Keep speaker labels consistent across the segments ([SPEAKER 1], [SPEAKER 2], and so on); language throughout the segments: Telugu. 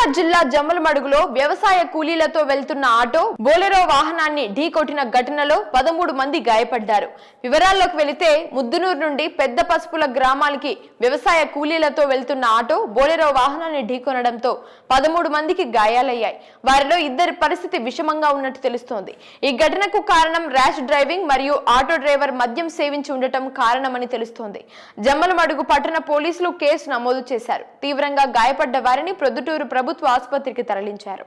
[SPEAKER 1] ఎన్టీఆర్ జిల్లా జమ్మలమడుగులో వ్యవసాయ కూలీలతో వెళ్తున్న ఆటో బోలెరో వాహనాన్ని ఢీకొట్టిన ఘటనలో 13 మంది గాయపడ్డారు. వివరాల్లోకి వెళితే ముద్దునూరు నుండి పెద్ద పసుపుల గ్రామానికి వ్యవసాయ కూలీలతో వెళ్తున్న ఆటో బోలెరో వాహనాన్ని ఢీకొనడంతో 13 మందికి గాయాలయ్యాయి. వారిలో ఇద్దరి పరిస్థితి విషమంగా ఉన్నట్టు తెలుస్తోంది. ఈ ఘటనకు కారణం ర్యాష్ డ్రైవింగ్ మరియు ఆటో డ్రైవర్ మద్యం సేవించి ఉండటం కారణమని తెలుస్తోంది. జమ్మలమడుగు పట్టణ పోలీసులు కేసు నమోదు చేశారు. తీవ్రంగా గాయపడ్డ వారిని ప్రొద్దుటూరు ప్రభుత్వ ఆసుపత్రికి తరలించారు.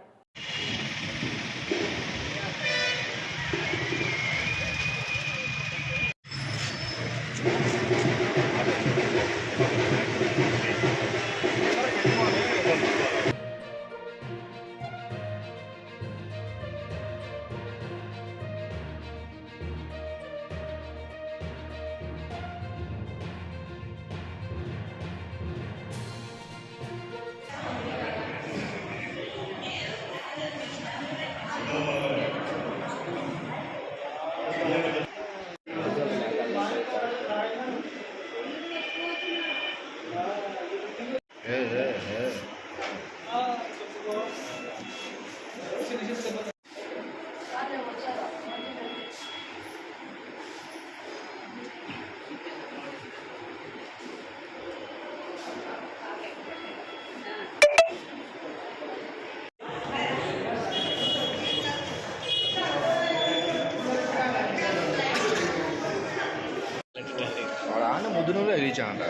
[SPEAKER 2] ముద్దునూరు రీచ్ అంట.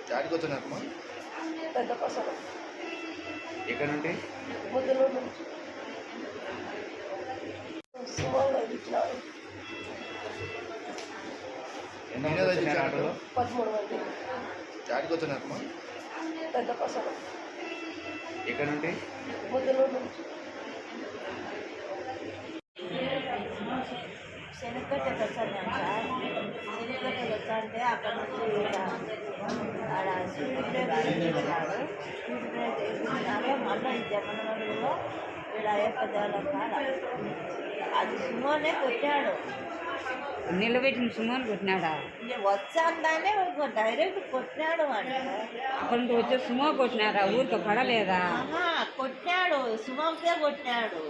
[SPEAKER 2] చాటికి వచ్చినమ్మా
[SPEAKER 3] పెద్ద పసలు
[SPEAKER 2] ఎక్కడ నుండి
[SPEAKER 3] ముద్దునూరు నుంచి
[SPEAKER 2] ఆటోలో
[SPEAKER 3] 13 మంది
[SPEAKER 2] చాటికి వచ్చినమ్మా
[SPEAKER 3] పెద్ద పసలు
[SPEAKER 2] ఎక్కడ నుండి
[SPEAKER 3] ముద్దునూరు నుంచి శనగకట్టెకి వచ్చాను సార్. శనగకట్టెకి వచ్చాంటే అక్కడ నుంచి ఆడ స్పీడ్ బ్రేక్ వేయించాడు. స్పీడ్ బ్రేక్ వేయించినాక మళ్ళీ ఈ జమ్మలమడుగులో వీడు అయ్యప్ప దేవాలయం కాడ అది సుమోనే కొట్టాడు.
[SPEAKER 4] నిలబెట్టిన సుమోని కొట్టినాడా?
[SPEAKER 3] వచ్చాందానే డైరెక్ట్ కొట్టినాడు. అంటే
[SPEAKER 4] అక్కడ నుంచి వచ్చే సుమో కొట్టినారా? ఊరికి పడలేదా?
[SPEAKER 3] కొట్టాడు, సుమోకే కొట్టాడు.